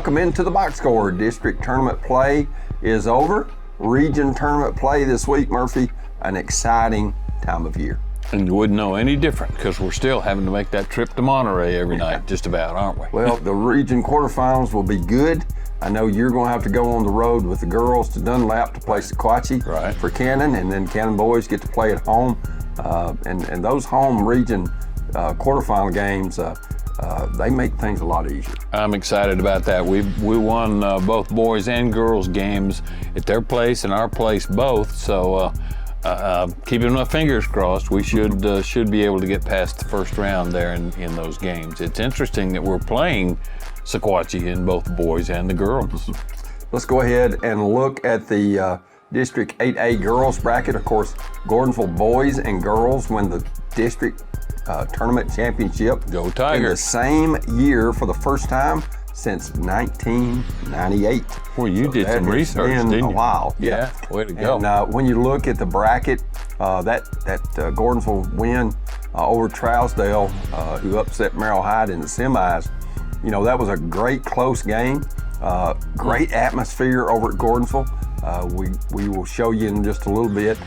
welcome into the box score. District tournament play is over. Region tournament play this week, Murphy. An exciting time of year. And you wouldn't know any different because we're still having to make that trip to Monterey every night, just about, aren't we? Well, the region quarterfinals will be good. I know you're going to have to go on the road with the girls to Dunlap to play Sequatchie for Cannon, and then Cannon boys get to play at home. And those home region quarterfinal games, they make things a lot easier. I'm excited about that. We won both boys and girls games at their place and our place both. So keeping my fingers crossed, we should be able to get past the first round there in those games. It's interesting that we're playing Sequatchie in both the boys and the girls. Let's go ahead and look at the District 8A girls bracket. Of course, Gordonsville boys and girls win the district tournament championship. Go Tigers. In the same year for the first time since 1998. Well, you did some research, didn't you? A while. Yeah, way to go. And when you look at the bracket, that Gordonsville win over Trousdale, who upset Merrill Hyde in the semis, you know, that was a great close game. Great atmosphere over at Gordonsville. We will show you in just a little bit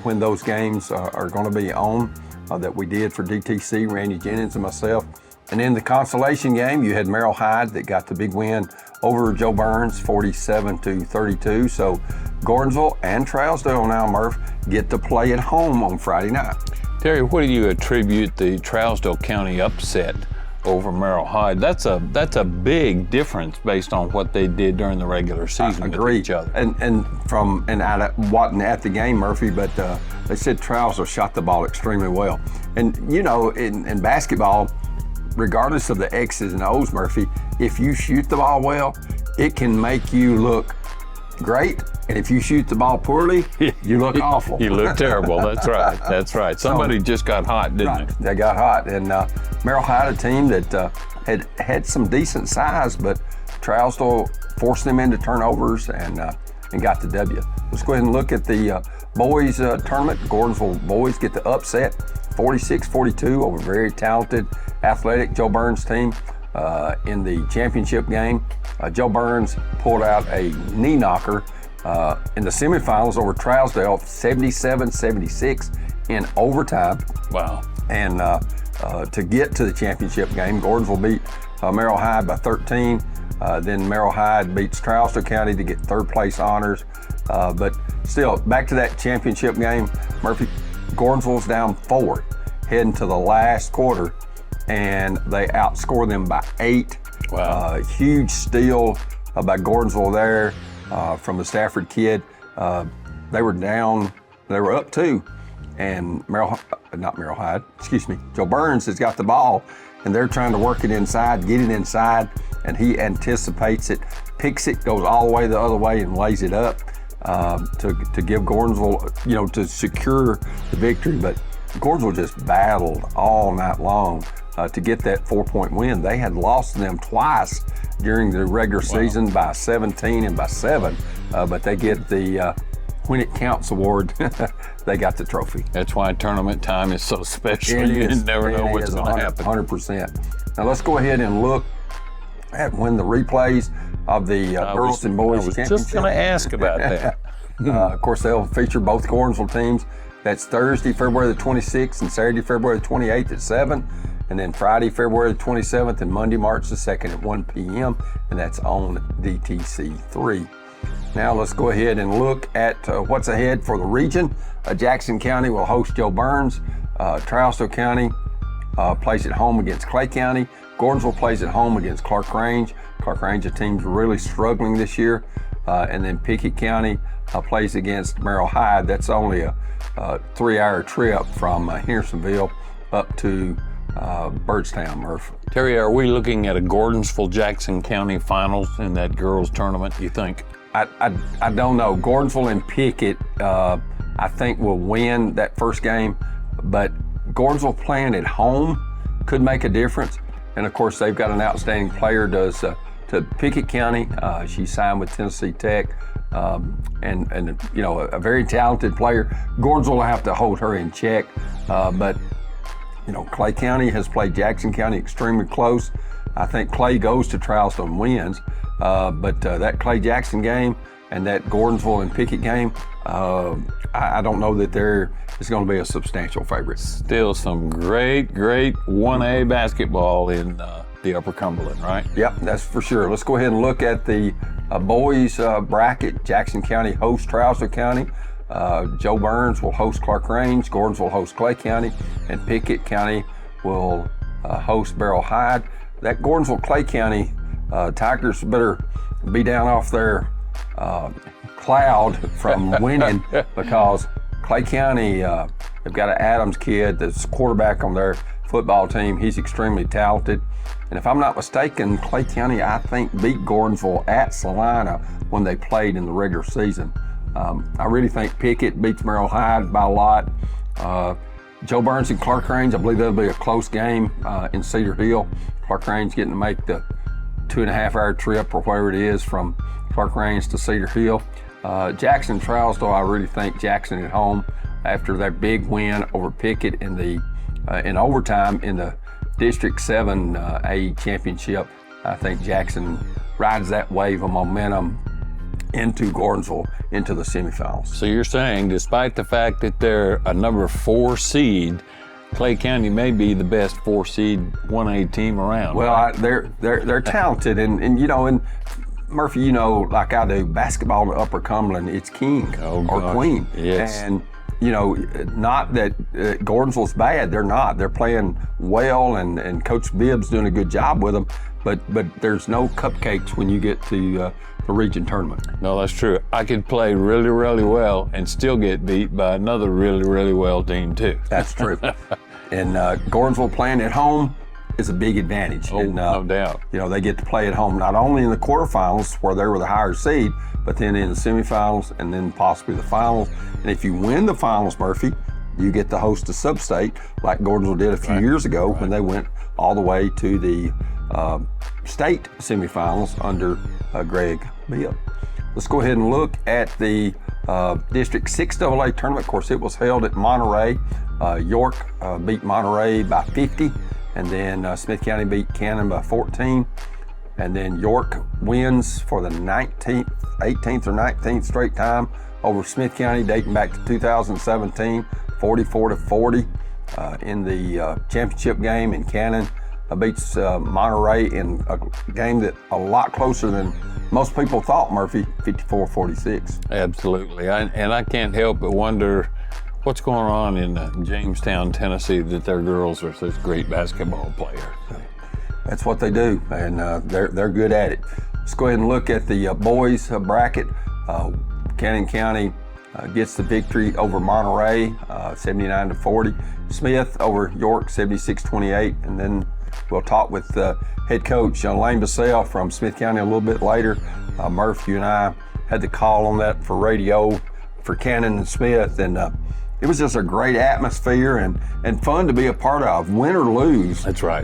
when those games are going to be on that we did for DTC, Randy Jennings and myself. And in the consolation game, you had Merrill Hyde that got the big win over Joe Burns, 47-32. So Gordonsville and Trousdale now, Murph, get to play at home on Friday night. Terry, what do you attribute the Trousdale County upset over Merrill Hyde? That's a big difference based on what they did during the regular season with each other. And I wasn't at the game, Murphy, but they said Trousdale shot the ball extremely well. And you know, in basketball, regardless of the X's and O's, Murphy, if you shoot the ball well, it can make you look great. And if you shoot the ball poorly, you look awful. You look terrible. That's right. That's right. Somebody just got hot, didn't they? They got hot. And Merrill Hyde, a team that had some decent size, but Trousdale forced them into turnovers and got the W. Let's go ahead and look at the boys tournament. Gordonsville boys get the upset, 46-42 over very talented, athletic Joe Burns team in the championship game. Joe Burns pulled out a knee knocker in the semifinals over Trousdale, 77-76 in overtime. Wow. And to get to the championship game, Gordonsville beat Merrill Hyde by 13. Then Merrill Hyde beats Trousdale County to get third place honors. But still, back to that championship game, Murphy, Gordonsville's down 4 heading to the last quarter, and they outscore them by 8. Wow. Huge steal by Gordonsville there from the Stafford kid. They were down, they were up 2, and Joe Burns has got the ball, and they're trying to work it inside, get it inside, and he anticipates it, picks it, goes all the way the other way, and lays it up to give Gordonsville, you know, to secure the victory. But Gordonsville just battled all night long to get that 4-point win. They had lost them twice during the regular season by 17 and by 7, but they get the When It Counts award. They got the trophy. That's why tournament time is so special. You never know what's going to happen. 100%. Now let's go ahead and look at when the replays of the girls and boys championship. I was just going to ask about that. Of course, they'll feature both Gordonsville teams. That's Thursday, February the 26th, and Saturday, February the 28th at 7. And then Friday, February the 27th, and Monday, March the 2nd at 1 p.m. And that's on DTC 3. Now let's go ahead and look at what's ahead for the region. Jackson County will host Joe Burns. Trousdale County plays at home against Clay County. Gordonsville plays at home against Clark Range. Clark Range, a team's really struggling this year. And then Pickett County plays against Merrill Hyde. That's only a 3-hour trip from Hendersonville up to Byrdstown, Murph. Terry, are we looking at a Gordonsville-Jackson County finals in that girls tournament, you think? I don't know. Gordonsville and Pickett, I think, will win that first game, but Gordonsville playing at home could make a difference. And of course, they've got an outstanding player to Pickett County. She signed with Tennessee Tech, and you know, a very talented player. Gordonsville will have to hold her in check, but you know, Clay County has played Jackson County extremely close. I think Clay goes to Trousdale and wins. But that Clay Jackson game and that Gordonsville and Pickett game, I don't know that there is going to be a substantial favorite. Still some great 1A basketball in the Upper Cumberland, right? Yep, that's for sure. Let's go ahead and look at the boys bracket. Jackson County hosts Trousdale County. Joe Burns will host Clark Range. Gordonsville will host Clay County. And Pickett County will host Barrow Hyde. That Gordonsville-Clay County Tigers better be down off their cloud from winning because Clay County, they've got an Adams kid that's quarterback on their football team. He's extremely talented. And if I'm not mistaken, Clay County, I think, beat Gordonsville at Salina when they played in the regular season. I really think Pickett beats Barrow Hyde by a lot. Joe Burns and Clark Range, I believe that'll be a close game in Cedar Hill. Clark Range getting to make the 2.5-hour trip or whatever it is from Clark Range to Cedar Hill. Jackson Trousdale, I really think Jackson at home after that big win over Pickett in the in overtime in the District 7A championship. I think Jackson rides that wave of momentum into Gordonsville into the semifinals. So you're saying, despite the fact that they're a number 4 seed, Clay County may be the best 4 seed 1A team around. Well, right? they're talented, and you know, and Murphy, you know, like I do, basketball in the Upper Cumberland, it's king or queen. Yes. And you know, not that Gordonsville's bad. They're not. They're playing well, and Coach Bibb's doing a good job with them. But there's no cupcakes when you get to the region tournament. No, that's true. I could play really well and still get beat by another really well team too. That's true. And Gordonsville playing at home is a big advantage. Oh, and, no doubt. You know, they get to play at home not only in the quarterfinals where they were the higher seed, but then in the semifinals and then possibly the finals. And if you win the finals, Murphy, you get to host a sub-state like Gordonsville did a few years ago when they went all the way to the state semifinals under Greg Bibb. Let's go ahead and look at the District 6AA tournament. Of course, it was held at Monterey. York beat Monterey by 50, and then Smith County beat Cannon by 14. And then York wins for the 18th or 19th straight time over Smith County, dating back to 2017, 44-40 in the championship game. And Cannon beats Monterey in a game that a lot closer than most people thought, Murphy, 54-46. Absolutely. And I can't help but wonder what's going on in Jamestown, Tennessee, that their girls are such great basketball players. That's what they do, and they're good at it. Let's go ahead and look at the boys bracket. Cannon County gets the victory over Monterey, 79-40. Smith over York, 76-28. And then we'll talk with head coach Layne Bussell from Smith County a little bit later. Murph, you and I had the call on that for radio for Cannon and Smith, and it was just a great atmosphere and fun to be a part of, win or lose. That's right.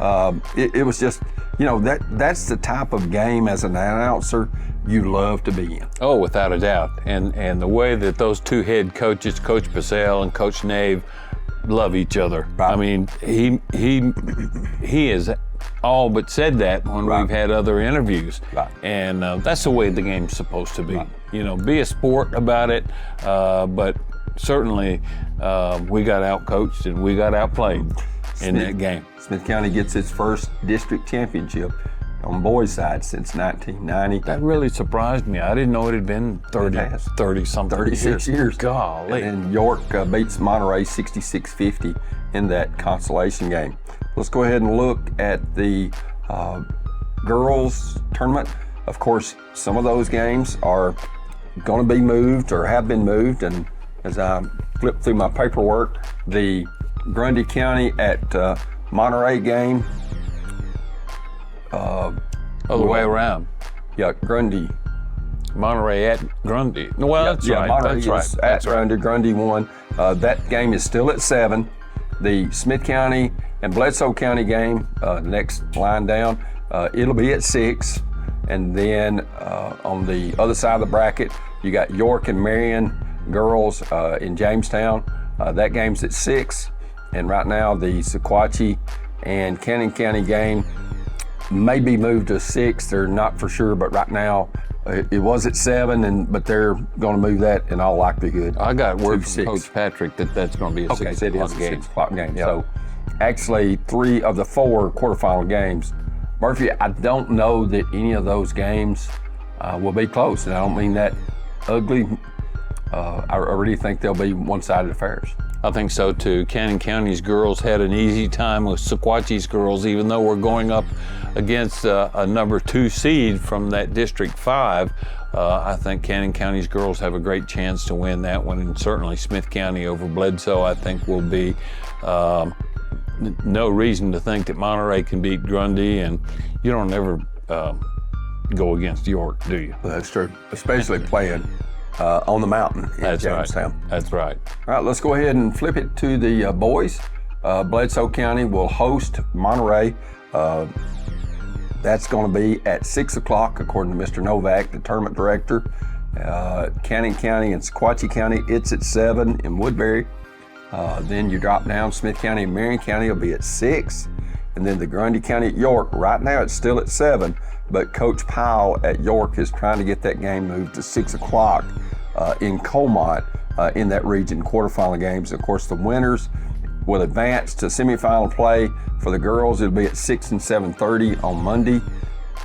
It was just, you know, that's the type of game as an announcer you love to be in. Oh, without a doubt. And the way that those two head coaches, Coach Bussell and Coach Nave, love each other. Right. I mean, he has all but said that when we've had other interviews. Right. And that's the way the game's supposed to be. Right. You know, be a sport about it, but certainly we got out-coached and we got outplayed in that game. Smith County gets its first district championship on boys' side since 1990. That really surprised me. I didn't know it had been 30-something 36 years. Golly. And York beats Monterey 66-50 in that consolation game. Let's go ahead and look at the girls tournament. Of course, some of those games are going to be moved or have been moved, and as I flip through my paperwork, the Grundy County at Monterey game. Other way around. Yeah, Grundy. Monterey at Grundy. Well, that's right. Monterey that's right. At Grundy. Grundy won. That game is still at 7. The Smith County and Bledsoe County game, next line down, it'll be at 6. And then on the other side of the bracket, you got York and Marion girls in Jamestown. That game's at 6. And right now, the Sequatchie and Cannon County game may be moved to 6. They're not for sure, but right now it was at 7, but they're going to move that in all likelihood. I got word from 6. Coach Patrick that's going to be a 6 o'clock game. 6 o'clock game. Yep. So actually 3 of the 4 quarterfinal games. Murphy, I don't know that any of those games will be close, and I don't mean that ugly. I really think they'll be one-sided affairs. I think so too. Cannon County's girls had an easy time with Sequatchie's girls, even though we're going up against a number 2 seed from that District 5. I think Cannon County's girls have a great chance to win that one, and certainly Smith County over Bledsoe, I think, will be no reason to think that Monterey can beat Grundy, and you don't ever go against York, do you? Well, that's true, especially playing on the mountain in Jamestown. Right. That's right. All right, let's go ahead and flip it to the boys. Bledsoe County will host Monterey. That's going to be at 6 o'clock, according to Mr. Novak, the tournament director. Cannon County and Sequatchie County, it's at 7 in Woodbury. Then you drop down, Smith County and Marion County will be at 6. And then the Grundy County at York, right now it's still at 7, but Coach Powell at York is trying to get that game moved to 6 o'clock in Colmont in that region, quarterfinal games. Of course, the winners will advance to semifinal play. For the girls, it'll be at 6 and 7:30 on Monday,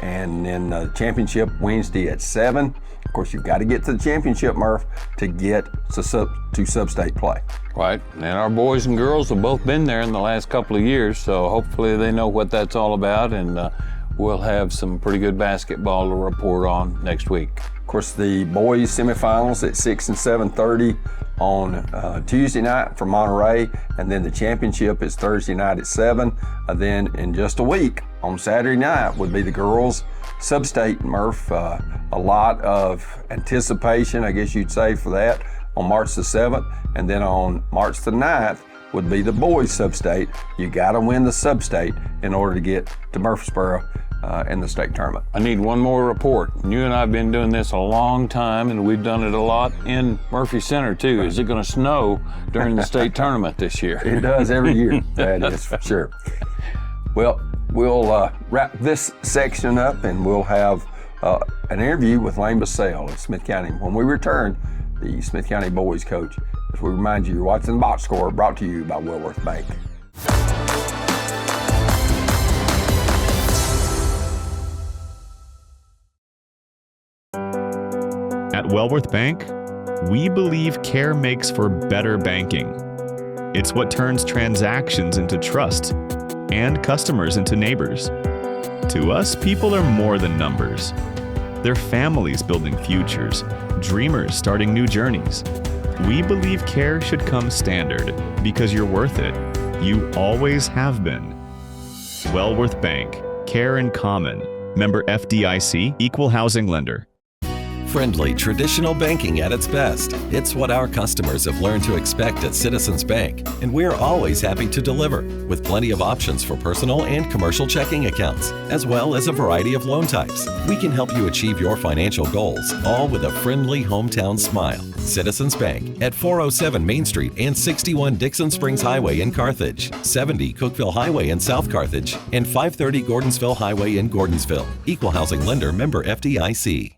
and then the championship Wednesday at 7. Of course, you've got to get to the championship, Murph, to get to sub-state play. Right, and our boys and girls have both been there in the last couple of years, so hopefully they know what that's all about, and we'll have some pretty good basketball to report on next week. Of course, the boys semifinals at 6 and 7:30 on Tuesday night for Monterey, and then the championship is Thursday night at 7. Then in just a week, on Saturday night, would be the girls sub-state, Murph. A lot of anticipation, I guess you'd say, for that on March the 7th, and then on March the 9th would be the boys sub-state. You got to win the sub-state in order to get to Murfreesboro in the state tournament. I need one more report. You and I have been doing this a long time, and we've done it a lot in Murphy Center too. Is it going to snow during the state tournament this year? It does every year. That is for sure. Well, we'll wrap this section up, and we'll have an interview with Layne Bussell of Smith County when we return, the Smith County boys coach. As we remind you, you're watching the Box Score, brought to you by Wellworth Bank. At Wellworth Bank, we believe care makes for better banking. It's what turns transactions into trust and customers into neighbors. To us, people are more than numbers. They're families building futures, dreamers starting new journeys. We believe care should come standard because you're worth it. You always have been. Wellworth Bank, care in common. Member FDIC, equal housing lender. Friendly, traditional banking at its best. It's what our customers have learned to expect at Citizens Bank, and we're always happy to deliver, with plenty of options for personal and commercial checking accounts, as well as a variety of loan types. We can help you achieve your financial goals, all with a friendly hometown smile. Citizens Bank at 407 Main Street and 61 Dixon Springs Highway in Carthage, 70 Cookeville Highway in South Carthage, and 530 Gordonsville Highway in Gordonsville. Equal housing lender, member FDIC.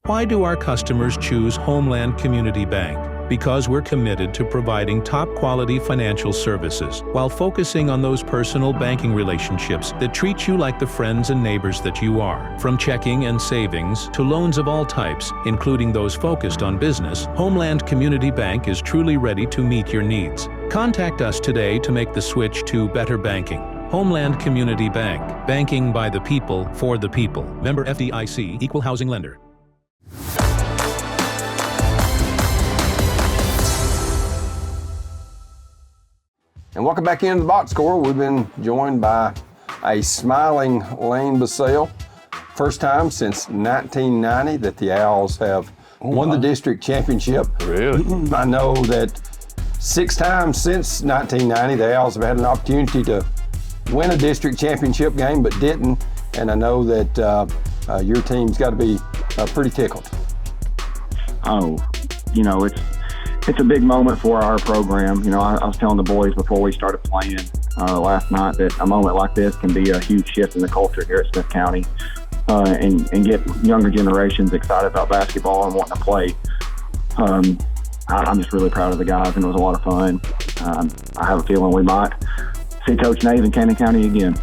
Why do our customers choose Homeland Community Bank? Because we're committed to providing top-quality financial services while focusing on those personal banking relationships that treat you like the friends and neighbors that you are. From checking and savings to loans of all types, including those focused on business, Homeland Community Bank is truly ready to meet your needs. Contact us today to make the switch to better banking. Homeland Community Bank. Banking by the people, for the people. Member FDIC, equal housing lender. And welcome back into the Box Score. We've been joined by a smiling Layne Bussell. First time since 1990 that the Owls have won the district championship. Really? I know that 6 times since 1990 the Owls have had an opportunity to win a district championship game but didn't, and I know that your team's got to be pretty tickled. Oh, it's a big moment for our program. I was telling the boys before we started playing last night that a moment like this can be a huge shift in the culture here at Smith County, and get younger generations excited about basketball and wanting to play. I'm just really proud of the guys, and it was a lot of fun. I have a feeling we might see Coach Nave in Cannon County again.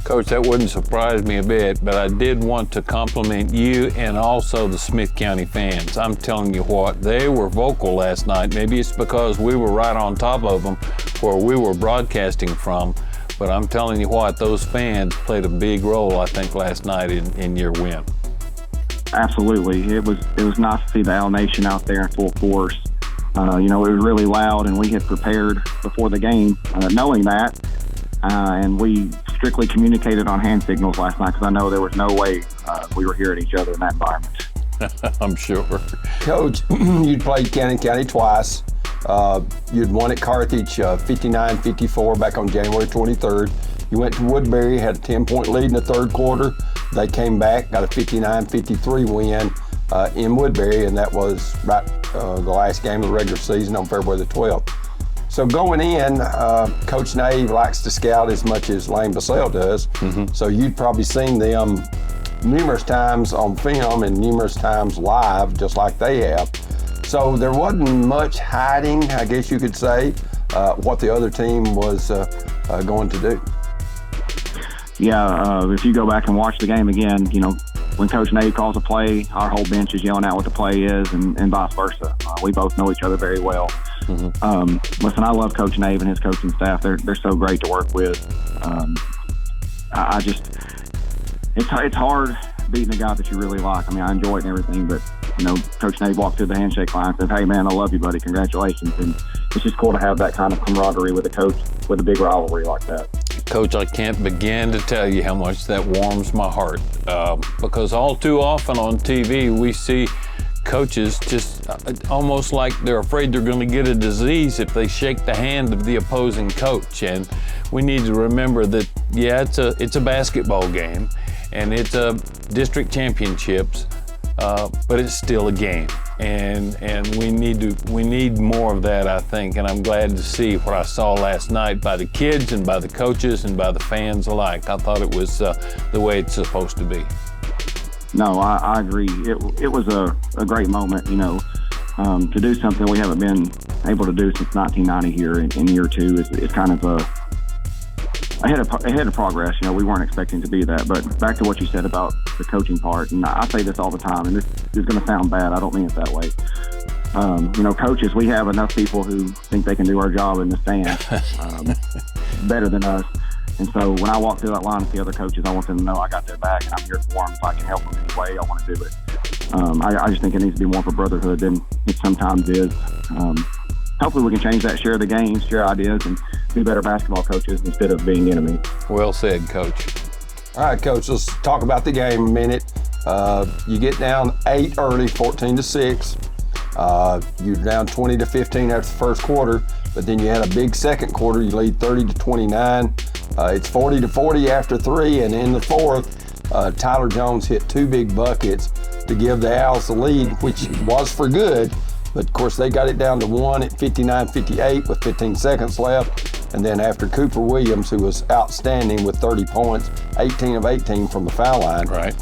Coach, that wouldn't surprise me a bit, but I did want to compliment you and also the Smith County fans. I'm telling you what, they were vocal last night. Maybe it's because we were right on top of them where we were broadcasting from, but I'm telling you what, those fans played a big role, I think, last night in your win. Absolutely. It was nice to see the Owl Nation out there in full force. It was really loud, and we had prepared before the game knowing that. And we strictly communicated on hand signals last night because I know there was no way we were hearing each other in that environment. I'm sure. Coach, you'd played Cannon County twice. You'd won at Carthage 59-54 back on January 23rd. You went to Woodbury, had a 10-point lead in the third quarter. They came back, got a 59-53 win in Woodbury, and that was right the last game of the regular season on February the 12th. So going in, Coach Nave likes to scout as much as Layne Bussell does. Mm-hmm. So you'd probably seen them numerous times on film and numerous times live, just like they have. So there wasn't much hiding, I guess you could say, what the other team was going to do. Yeah, if you go back and watch the game again, when Coach Nave calls a play, our whole bench is yelling out what the play is, and vice versa. We both know each other very well. Mm-hmm. Listen, I love Coach Nave and his coaching staff. They're so great to work with. It's hard beating a guy that you really like. I mean, I enjoy it and everything, but Coach Nave walked through the handshake line and said, "Hey, man, I love you, buddy. Congratulations." And it's just cool to have that kind of camaraderie with a coach with a big rivalry like that. Coach, I can't begin to tell you how much that warms my heart, because all too often on TV we see coaches just almost like they're afraid they're going to get a disease if they shake the hand of the opposing coach. And we need to remember that, yeah, it's a basketball game and it's a district championships, but it's still a game. And we need more of that, I think, and I'm glad to see what I saw last night by the kids and by the coaches and by the fans alike. I thought it was the way it's supposed to be. No, I agree. It was a great moment, to do something we haven't been able to do since 1990 here in year two is kind of ahead of progress. We weren't expecting to be that. But back to what you said about the coaching part, and I say this all the time, and this is going to sound bad. I don't mean it that way. Coaches, we have enough people who think they can do our job in the stands better than us. And so when I walk through that line and see other coaches, I want them to know I got their back and I'm here for them. If I can help them in any way, I want to do it. I just think it needs to be more for brotherhood than it sometimes is. Hopefully we can change that, share the games, share ideas, and be better basketball coaches instead of being enemies. Well said, Coach. All right, Coach, let's talk about the game a minute. You get down 8 early, 14-6. You're down 20-15 after the first quarter, but then you had a big second quarter. You lead 30-29. It's 40-40 after 3, and in the fourth, Tyler Jones hit 2 big buckets to give the Owls the lead, which was for good. But of course, they got it down to 1 at 59-58 with 15 seconds left. And then after Cooper Williams, who was outstanding with 30 points, 18 of 18 from the foul line. Right.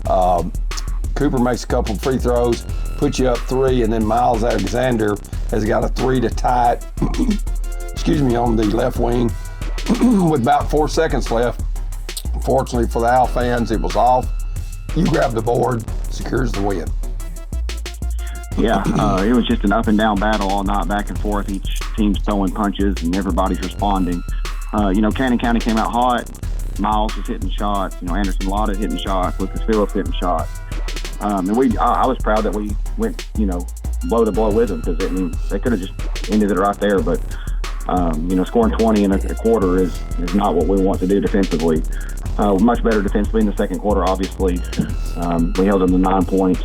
Cooper makes a couple free throws, puts you up 3, and then Miles Alexander has got a 3 to tie it, on the left wing with about 4 seconds left. Fortunately for the Owl fans, it was off. You grab the board, secures the win. Yeah, it was just an up and down battle all night, back and forth. Each team's throwing punches and everybody's responding. Cannon County came out hot. Miles was hitting shots. Anderson Lotta hitting shots. Lucas Phillips hitting shots. And I was proud that we went, blow to blow with them, because they could have just ended it right there. But scoring 20 in a quarter is not what we want to do defensively. much better defensively in the second quarter, obviously. We held them to 9 points,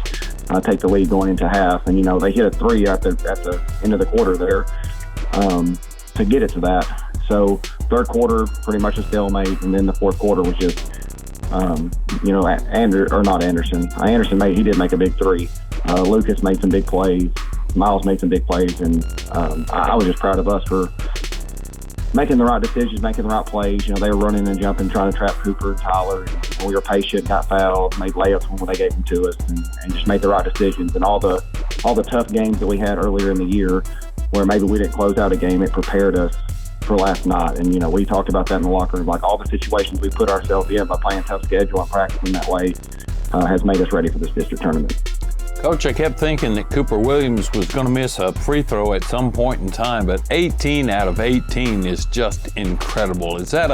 take the lead going into half. And, they hit a three at the end of the quarter there to get it to that. So third quarter, pretty much a stalemate. And then the fourth quarter was just, Anderson he did make a big three. Lucas made some big plays. Miles made some big plays. And I was just proud of us for making the right decisions, making the right plays. They were running and jumping, trying to trap Cooper and Tyler. And we were patient, got fouled, made layups when they gave them to us, and just made the right decisions. And all the tough games that we had earlier in the year, where maybe we didn't close out a game, it prepared us for last night. And we talked about that in the locker room. Like, all the situations we put ourselves in by playing tough schedule and practicing that way has made us ready for this district tournament. Coach, I kept thinking that Cooper Williams was going to miss a free throw at some point in time, but 18 out of 18 is just incredible. Is that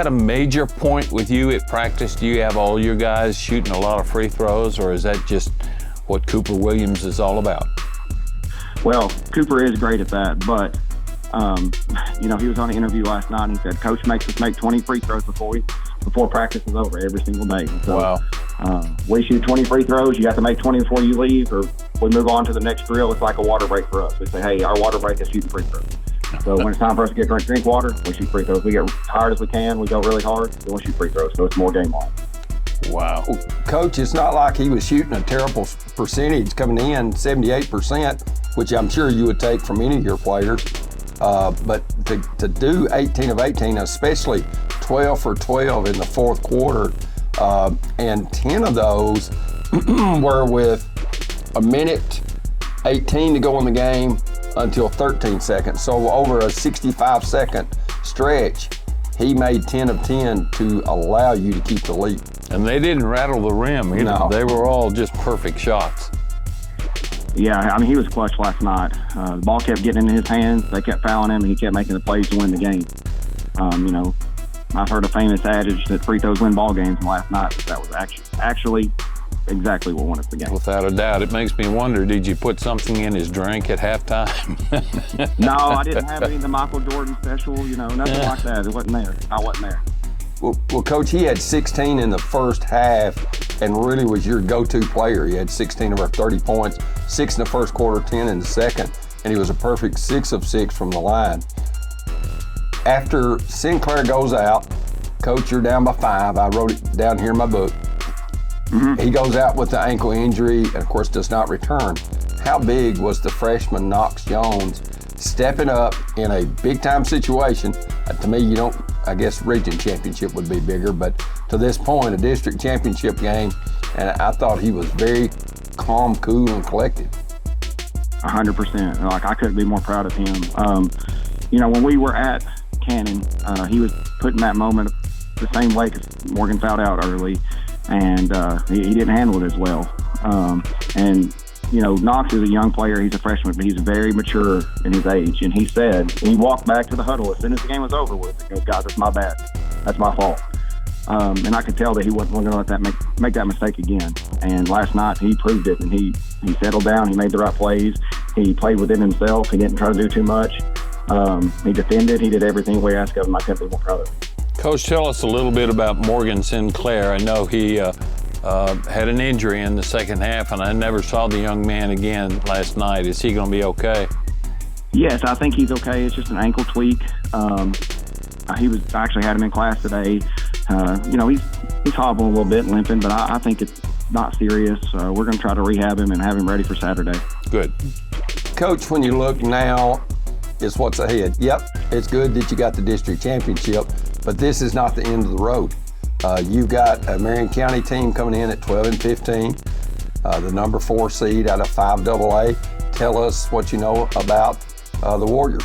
a major point with you at practice? Do you have all your guys shooting a lot of free throws, or is that just what Cooper Williams is all about? Well, Cooper is great at that, but he was on an interview last night and he said, Coach makes us make 20 free throws before practice is over every single day. And so, wow. We shoot 20 free throws. You have to make 20 before you leave, or we move on to the next drill. It's like a water break for us. We say, hey, our water break is shooting free throws. So when it's time for us to drink water, we shoot free throws. We get tired as we can. We go really hard. Then we shoot free throws. So it's more game on. Wow. Well, Coach, it's not like he was shooting a terrible percentage coming in, 78%, which I'm sure you would take from any of your players. But to do 18 of 18, especially 12 for 12 in the fourth quarter, and 10 of those were with a minute 18 to go in the game until 13 seconds. So over a 65-second stretch, he made 10 of 10 to allow you to keep the lead. And they didn't rattle the rim either. No. They were all just perfect shots. Yeah, he was clutch last night. The ball kept getting in his hands. They kept fouling him, and he kept making the plays to win the game. I've heard a famous adage that free throws win ball games, and last night that was actually exactly what won us the game. Without a doubt. It makes me wonder, did you put something in his drink at halftime? No, I didn't have any of the Michael Jordan special, nothing like that. It wasn't there. I wasn't there. Well, Coach, he had 16 in the first half and really was your go-to player. He had 16 of our 30 points, 6 in the first quarter, 10 in the second, and he was a perfect 6 of 6 from the line. After Sinclair goes out, Coach, you're down by 5. I wrote it down here in my book. Mm-hmm. He goes out with the ankle injury and, of course, does not return. How big was the freshman Knox Jones stepping up in a big-time situation? To me, I guess region championship would be bigger, but to this point, a district championship game, and I thought he was very calm, cool, and collected. 100%. I couldn't be more proud of him. When we were at Cannon, he was putting that moment the same way because Morgan fouled out early, and he didn't handle it as well. Knox is a young player. He's a freshman, but he's very mature in his age. And he walked back to the huddle as soon as the game was over with. He goes, guys, that's my bad. That's my fault. And I could tell that he wasn't going to let that make that mistake again. And last night he proved it, and he settled down. He made the right plays. He played within himself. He didn't try to do too much. He defended. He did everything we asked of him. I couldn't be more proud of him. Coach, tell us a little bit about Morgan Sinclair. I know he had an injury in the second half, and I never saw the young man again last night. Is he going to be okay? Yes, I think he's okay. It's just an ankle tweak. I actually had him in class today. He's hobbling a little bit, limping, but I think it's not serious. We're going to try to rehab him and have him ready for Saturday. Good. Coach, when you look now, it's what's ahead. Yep, it's good that you got the district championship, but this is not the end of the road. You've got a Marion County team coming in at 12 and 15, the number 4 seed out of 5AA. Tell us what you know about the Warriors.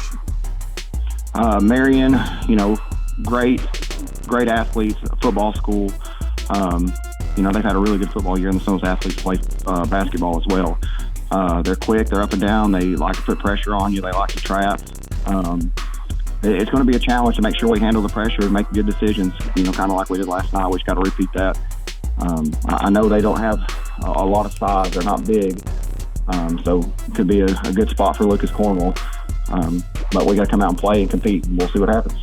Marion, great athletes, football school. They've had a really good football year, and some of those athletes play basketball as well. They're quick, they're up and down, they like to put pressure on you, they like to trap. It's going to be a challenge to make sure we handle the pressure and make good decisions, kind of like we did last night. We just got to repeat that. I know they don't have a lot of size. They're not big. So it could be a good spot for Lucas Cornwall. But we got to come out and play and compete, and we'll see what happens.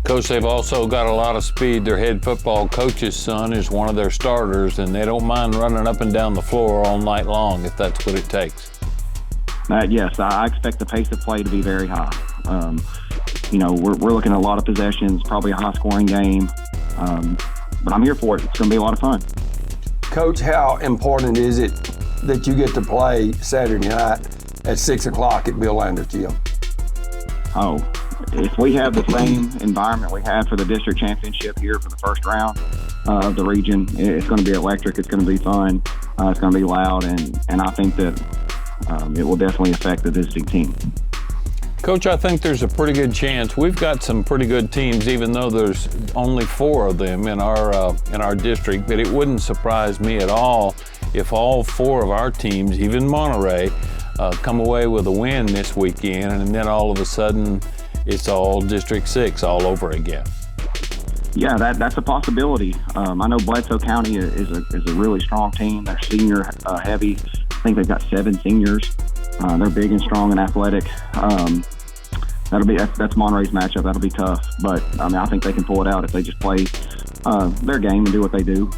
Coach, they've also got a lot of speed. Their head football coach's son is one of their starters, and they don't mind running up and down the floor all night long if that's what it takes. Yes, I expect the pace of play to be very high. We're looking at a lot of possessions, probably a high-scoring game, but I'm here for it. It's going to be a lot of fun. Coach, how important is it that you get to play Saturday night at 6 o'clock at Bill Landers Gym? Oh, if we have the same environment we had for the district championship here for the first round of the region, it's going to be electric. It's going to be fun. It's going to be loud, and I think that it will definitely affect the visiting team. Coach, I think there's a pretty good chance. We've got some pretty good teams, even though there's only 4 of them in our district. But it wouldn't surprise me at all if all 4 of our teams, even Monterey, come away with a win this weekend, and then all of a sudden it's all District 6 all over again. Yeah, that's a possibility. I know Bledsoe County is a really strong team. They're senior heavy. I think they've got 7 seniors. They're big and strong and athletic. That's Monterey's matchup. That'll be tough, but I think they can pull it out if they just play their game and do what they do.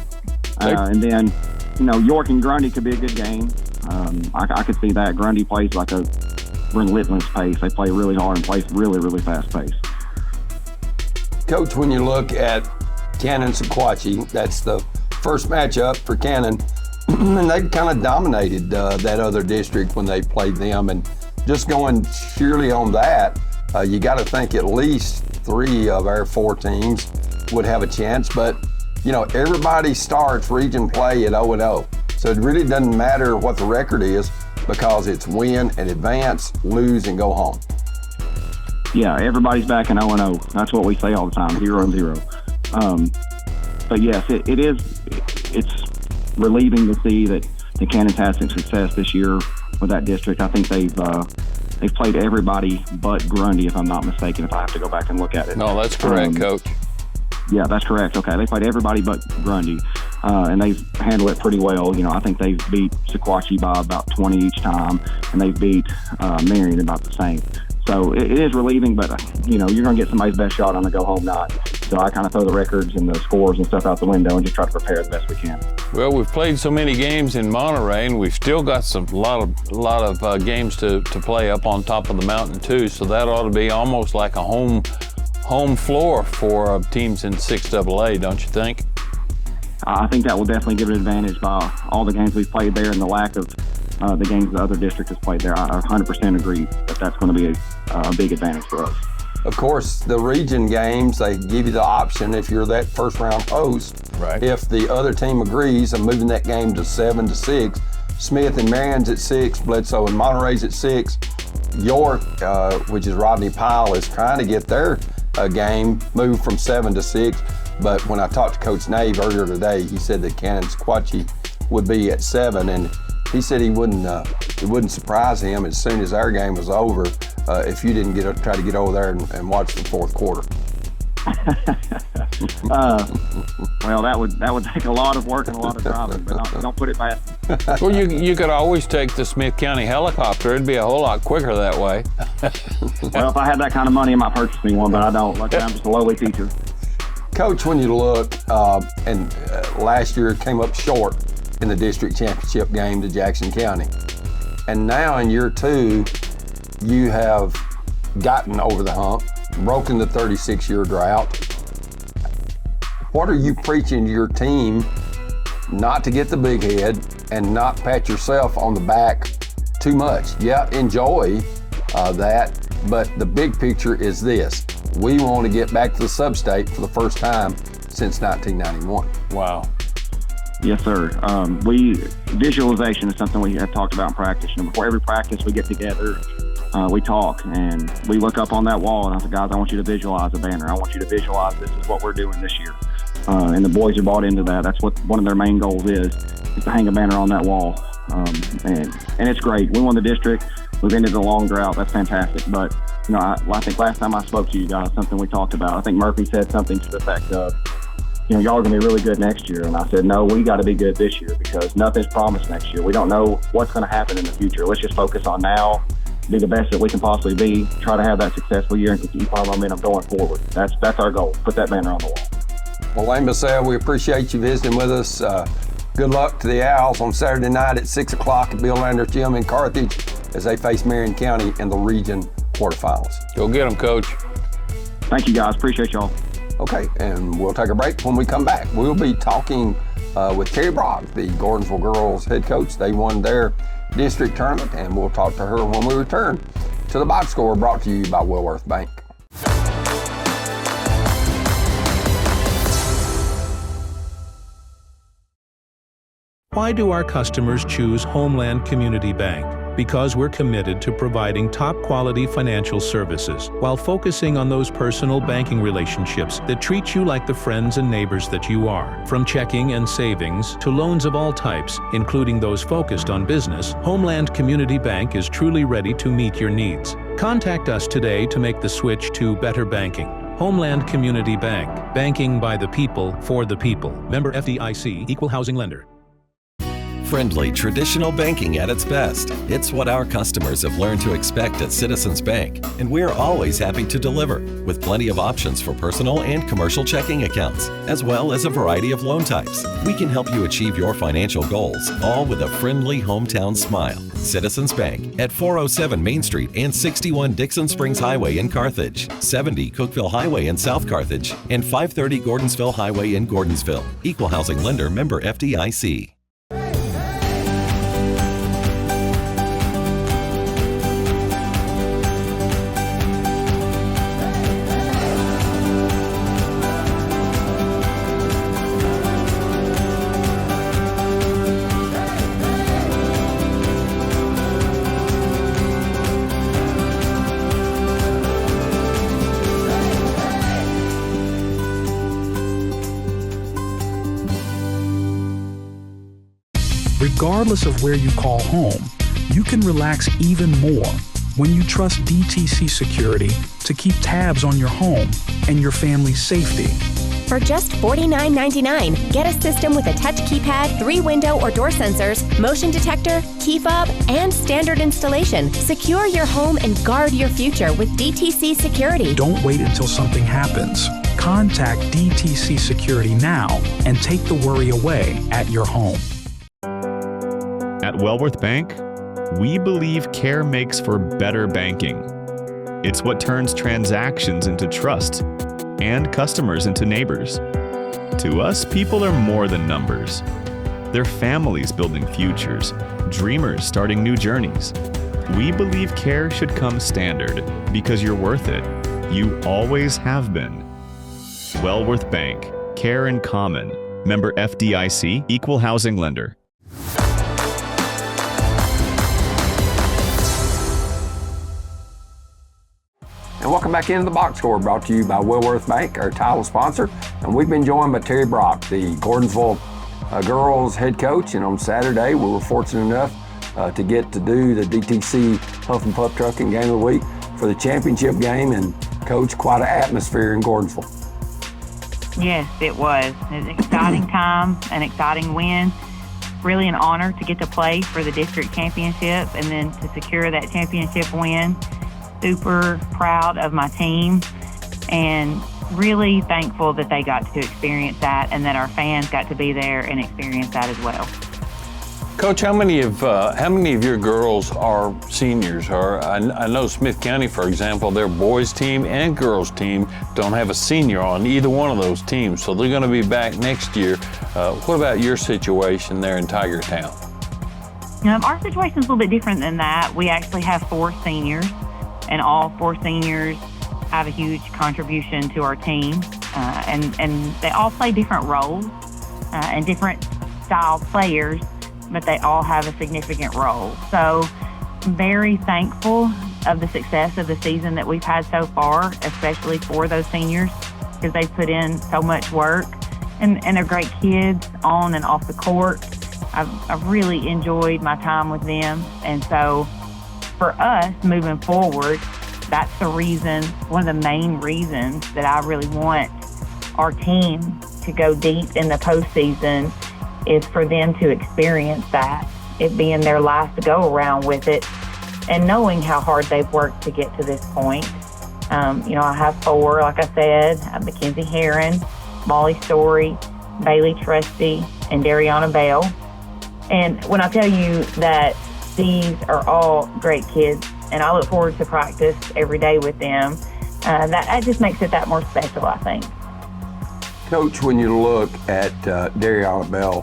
And then, York and Grundy could be a good game. I could see that. Grundy plays like a relentless pace. They play really hard and play really, really fast pace. Coach, when you look at Cannon-Sequatchie, that's the first matchup for Cannon, and they kind of dominated that other district when they played them. And just going purely on that, you got to think at least 3 of our 4 teams would have a chance. But, everybody starts region play at 0-0. So it really doesn't matter what the record is because it's win and advance, lose and go home. Yeah, everybody's back in 0-0. That's what we say all the time, 0-0. But yes, it's relieving to see that the Cannons had some success this year with that district. I think they've played everybody but Grundy, if I'm not mistaken, if I have to go back and look at it. No, that's correct, Coach. Yeah, that's correct. Okay, they played everybody but Grundy, and they've handled it pretty well. I think they've beat Sequatchie by about 20 each time, and they've beat Marion about the same. So it is relieving, but, you're going to get somebody's best shot on a go-home night. So I kind of throw the records and the scores and stuff out the window and just try to prepare the best we can. Well, we've played so many games in Monterey, and we've still got a lot of games to play up on top of the mountain too. So that ought to be almost like a home floor for teams in 6AA, don't you think? I think that will definitely give it an advantage by all the games we've played there and the lack of the games the other district has played there. I 100% agree that that's going to be a big advantage for us. Of course, the region games, they give you the option if you're that first round host. Right. If the other team agrees of moving that game to 7-6, Smith and Marion's at 6, Bledsoe and Monterey's at 6. York, which is Rodney Pyle, is trying to get their game moved from 7 to 6. But when I talked to Coach Nave earlier today, he said that Cannon-Sequatchie would be at 7, and he said it wouldn't surprise him as soon as our game was over if you didn't try to get over there and watch the fourth quarter. Well, that would take a lot of work and a lot of driving, but don't put it past. Well, you could always take the Smith County helicopter. It'd be a whole lot quicker that way. Well, if I had that kind of money, I might purchase me one, but I don't. Like I'm just a lowly teacher. Coach, when you look, last year it came up short in the district championship game to Jackson County. And now in year 2, you have gotten over the hump, broken the 36-year drought. What are you preaching to your team not to get the big head and not pat yourself on the back too much? Yeah, enjoy that, but the big picture is this. We want to get back to the sub-state for the first time since 1991. Wow. Yes, sir. Visualization is something we have talked about in practice. Before every practice, we get together, we talk, and we look up on that wall, and I said, guys, I want you to visualize a banner. I want you to visualize this is what we're doing this year. And the boys are bought into that. That's what one of their main goals is to hang a banner on that wall. And it's great. We won the district. We've ended the long drought. That's fantastic. But, I think last time I spoke to you guys, something we talked about, I think Murphy said something to the effect of, y'all are going to be really good next year. And I said, no, we got to be good this year because nothing's promised next year. We don't know what's going to happen in the future. Let's just focus on now be the best that we can possibly be, try to have that successful year and keep our momentum going forward. That's our goal. Put that banner on the wall. Well, Layne Bussell, we appreciate you visiting with us. Good luck to the Owls on Saturday night at 6 o'clock at Bill Landers Gym in Carthage as they face Marion County in the region quarterfinals. Go get them, Coach. Thank you, guys. Appreciate y'all. Okay, and we'll take a break. When we come back, we'll be talking with Terri Brock, the Gordonsville girls head coach. They won their district tournament, and we'll talk to her when we return to the Box Score, brought to you by Wellworth Bank. Why do our customers choose Homeland Community Bank? Because we're committed to providing top-quality financial services while focusing on those personal banking relationships that treat you like the friends and neighbors that you are. From checking and savings to loans of all types, including those focused on business, Homeland Community Bank is truly ready to meet your needs. Contact us today to make the switch to better banking. Homeland Community Bank. Banking by the people, for the people. Member FDIC, Equal Housing Lender. Friendly, traditional banking at its best. It's what our customers have learned to expect at Citizens Bank, and we're always happy to deliver, with plenty of options for personal and commercial checking accounts, as well as a variety of loan types. We can help you achieve your financial goals, all with a friendly hometown smile. Citizens Bank at 407 Main Street and 61 Dixon Springs Highway in Carthage, 70 Cookeville Highway in South Carthage, and 530 Gordonsville Highway in Gordonsville. Equal Housing Lender, member FDIC. Regardless of where you call home, you can relax even more when you trust DTC Security to keep tabs on your home and your family's safety. For just $49.99, get a system with a touch keypad, 3 window or door sensors, motion detector, key fob, and standard installation. Secure your home and guard your future with DTC Security. Don't wait until something happens. Contact DTC Security now and take the worry away at your home. At Wellworth Bank, we believe care makes for better banking. It's what turns transactions into trust and customers into neighbors. To us, people are more than numbers. They're families building futures, dreamers starting new journeys. We believe care should come standard because you're worth it. You always have been. Wellworth Bank, care in common. Member FDIC, Equal Housing Lender. And welcome back into the Box Score, brought to you by Wellworth Bank, our title sponsor. And we've been joined by Terri Brock, the Gordonsville girls head coach. And on Saturday, we were fortunate enough to get to do the DTC Huff and Puff Trucking Game of the Week for the championship game. And coach, quite an atmosphere in Gordonsville. Yes, it was. It was an exciting time, an exciting win. Really an honor to get to play for the district championship and then to secure that championship win. Super proud of my team and really thankful that they got to experience that and that our fans got to be there and experience that as well. Coach, how many of your girls are seniors? I know Smith County, for example, their boys team and girls team don't have a senior on either one of those teams, so they're going to be back next year. What about your situation there in Tigertown? Our situation is a little bit different than that. We actually have 4 seniors, and all 4 seniors have a huge contribution to our team, and they all play different roles and different style players, but they all have a significant role. So very thankful of the success of the season that we've had so far, especially for those seniors, because they've put in so much work, and they're great kids on and off the court. I've really enjoyed my time with them, and so for us moving forward, that's the reason, one of the main reasons that I really want our team to go deep in the postseason is for them to experience that, it being their last go around with it, and knowing how hard they've worked to get to this point. I have 4, like I said, Mackenzie Heron, Molly Story, Bailey Trusty, and Dariana Bell. And when I tell you that these are all great kids, and I look forward to practice every day with them, that just makes it that more special, I think. Coach, when you look at Dariana Bell,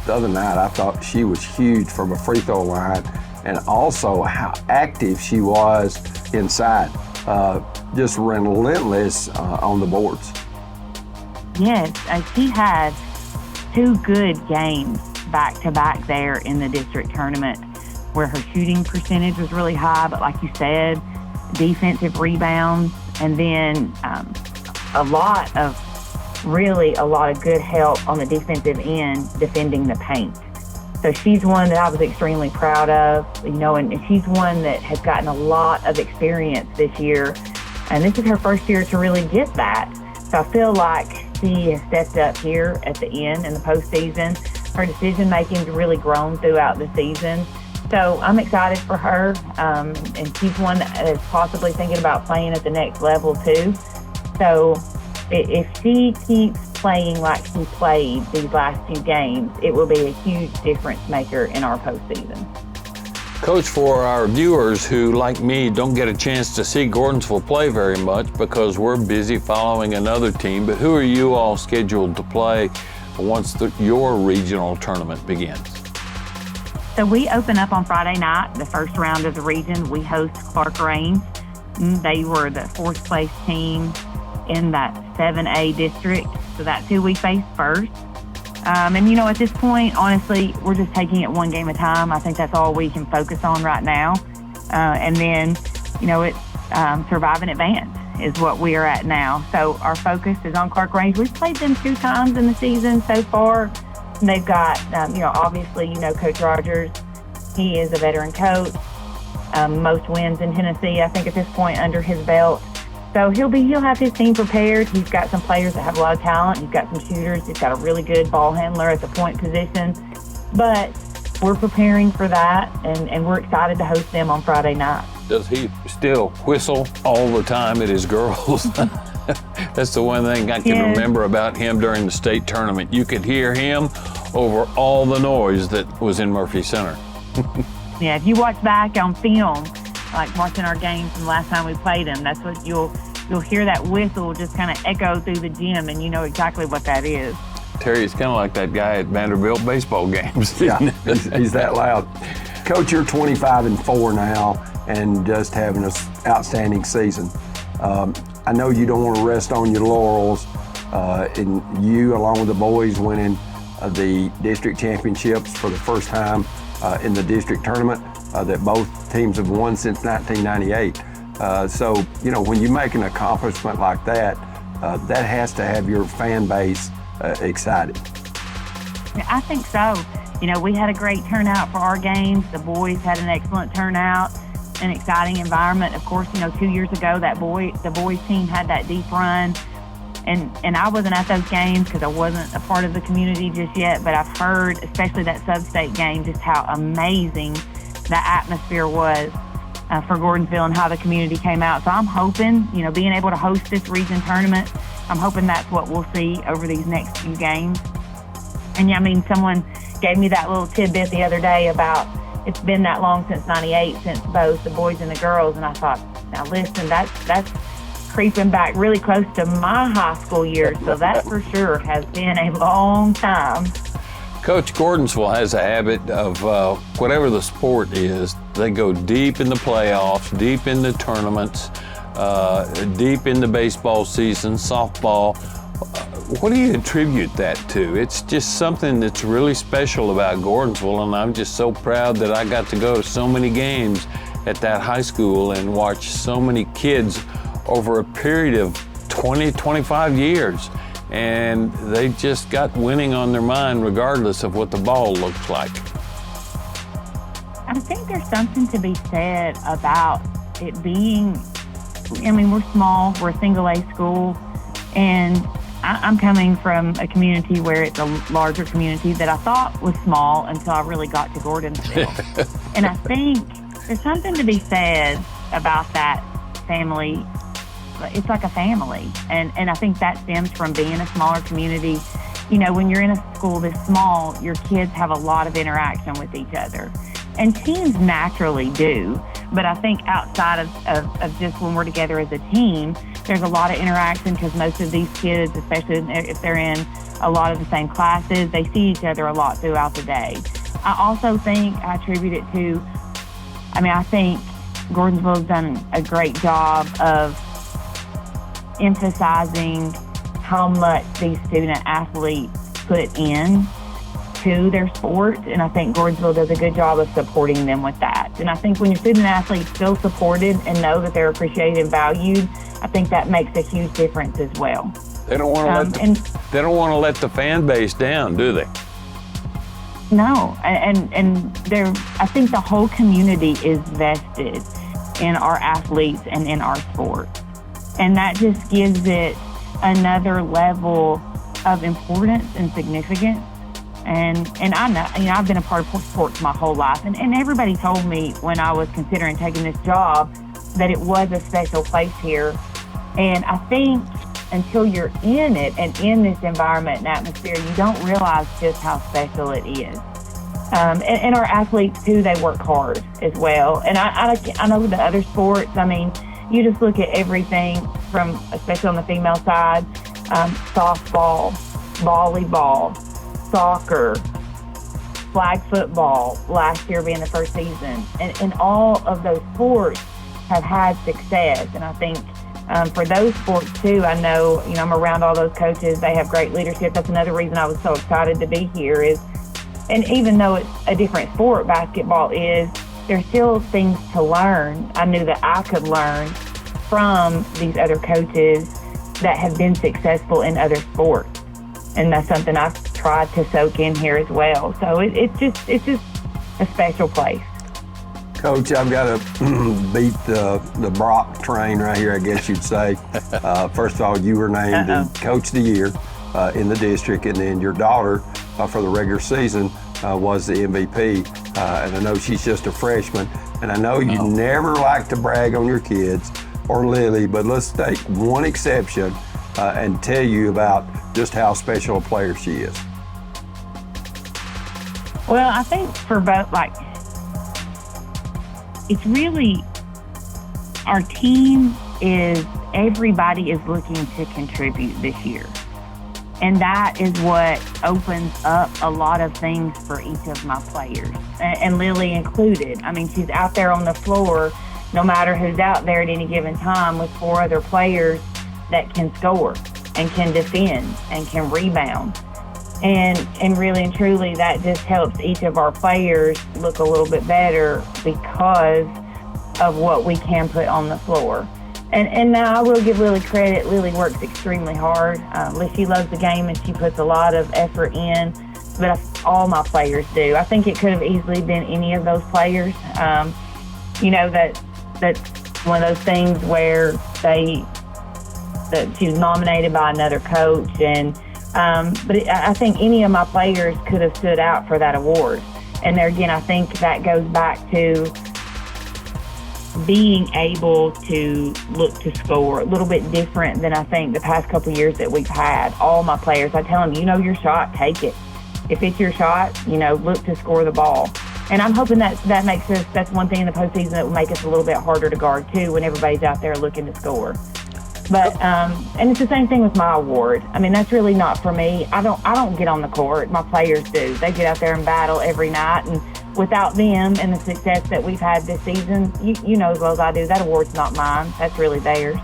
the other night I thought she was huge from a free throw line, and also how active she was inside, just relentless on the boards. Yes, she had 2 good games back-to-back there in the district tournament where her shooting percentage was really high, but like you said, defensive rebounds, and then a lot of good help on the defensive end defending the paint. So she's one that I was extremely proud of, and she's one that has gotten a lot of experience this year, and this is her first year to really get that. So I feel like she has stepped up here at the end in the postseason. Her decision-making's really grown throughout the season. So I'm excited for her, and she's one that is possibly thinking about playing at the next level too. So if she keeps playing like she played these last 2 games, it will be a huge difference maker in our postseason. Coach, for our viewers who, like me, don't get a chance to see Gordonsville play very much because we're busy following another team, but who are you all scheduled to play once your regional tournament begins? So we open up on Friday night, the first round of the region. We host Clark Rains. They were the 4th place team in that 7A district. So that's who we face first. And at this point, honestly, we're just taking it one game at a time. I think that's all we can focus on right now. And then, it's survive and advance is what we are at now. So our focus is on Clark Rains. We've played them 2 times in the season so far. And they've got, obviously, Coach Rogers. He is a veteran coach. Most wins in Tennessee, I think, at this point under his belt. So he'll have his team prepared. He's got some players that have a lot of talent. He's got some shooters. He's got a really good ball handler at the point position. But we're preparing for that, and we're excited to host them on Friday night. Does he still whistle all the time at his girls? That's the one thing I can remember about him during the state tournament. You could hear him over all the noise that was in Murphy Center. Yeah, if you watch back on film, like watching our games from the last time we played them, that's what you'll hear, that whistle just kind of echo through the gym, and you know exactly what that is. Terry, it's kind of like that guy at Vanderbilt baseball games. Yeah, he's that loud. Coach, you're 25-4 now and just having an outstanding season. I know you don't want to rest on your laurels, and you, along with the boys, winning the district championships for the first time in the district tournament that both teams have won since 1998. So, when you make an accomplishment like that, that has to have your fan base excited. I think so. We had a great turnout for our games. The boys had an excellent turnout, an exciting environment. Of course, 2 years ago, the boys team had that deep run. And I wasn't at those games because I wasn't a part of the community just yet, but I've heard, especially that sub-state game, just how amazing that atmosphere was for Gordonsville and how the community came out. So I'm hoping, being able to host this region tournament, I'm hoping that's what we'll see over these next few games. And someone gave me that little tidbit the other day about it's been that long since 98, since both the boys and the girls. And I thought, now listen, that's creeping back really close to my high school years. So that for sure has been a long time. Coach, Gordonsville has a habit of whatever the sport is, they go deep in the playoffs, deep in the tournaments, deep in the baseball season, softball. What do you attribute that to? It's just something that's really special about Gordonsville, and I'm just so proud that I got to go to so many games at that high school and watch so many kids over a period of 20, 25 years. And they just got winning on their mind regardless of what the ball looks like. I think there's something to be said about it being, we're small, we're a single A school, and I'm coming from a community where it's a larger community that I thought was small until I really got to Gordonsville. And I think there's something to be said about that family. It's like a family. And I think that stems from being a smaller community. You know, when you're in a school this small, your kids have a lot of interaction with each other. And teams naturally do. But I think outside of just when we're together as a team, there's a lot of interaction because most of these kids, especially if they're in a lot of the same classes, they see each other a lot throughout the day. I also think I attribute it to, I think Gordonsville's done a great job of emphasizing how much these student athletes put in to their sport, and I think Gordonsville does a good job of supporting them with that. And I think when your student athletes feel supported and know that they're appreciated and valued, I think that makes a huge difference as well. They don't want to let the fan base down, do they? No, and I think the whole community is vested in our athletes and in our sport, and that just gives it another level of importance and significance. And I know, I've been a part of sports my whole life, and everybody told me when I was considering taking this job that it was a special place here. And I think until you're in it and in this environment and atmosphere, you don't realize just how special it is. And our athletes too, they work hard as well. And I know the other sports, you just look at everything from, especially on the female side, softball, volleyball, soccer, flag football, last year being the first season. And all of those sports have had success. And I think for those sports too, I know, I'm around all those coaches. They have great leadership. That's another reason I was so excited to be here and even though it's a different sport, basketball is, there's still things to learn. I knew that I could learn from these other coaches that have been successful in other sports. And that's something I've tried to soak in here as well. So it's just a special place. Coach, I've got to beat the Brock train right here, I guess you'd say. First of all, you were named Coach of the Year in the district, and then your daughter for the regular season was the MVP. And I know she's just a freshman, and I know you never like to brag on your kids or Lily, but let's take one exception and tell you about just how special a player she is. Well, I think for both, it's really, our team everybody is looking to contribute this year. And that is what opens up a lot of things for each of my players, and Lily included. She's out there on the floor, no matter who's out there at any given time, with 4 other players that can score and can defend and can rebound. And really and truly, that just helps each of our players look a little bit better because of what we can put on the floor. And now I will give Lily credit. Lily works extremely hard. She loves the game and she puts a lot of effort in, but all my players do. I think it could have easily been any of those players. That's one of those things where that she was nominated by another coach, but I think any of my players could have stood out for that award. And there again, I think that goes back to being able to look to score a little bit different than I think the past couple of years that we've had. All my players, I tell them, your shot, take it. If it's your shot, look to score the ball. And I'm hoping that makes us, that's one thing in the postseason that will make us a little bit harder to guard too when everybody's out there looking to score. But and it's the same thing with my award. That's really not for me. I don't get on the court. My players do. They get out there and battle every night, and without them and the success that we've had this season, you know as well as I do, that award's not mine. That's really theirs.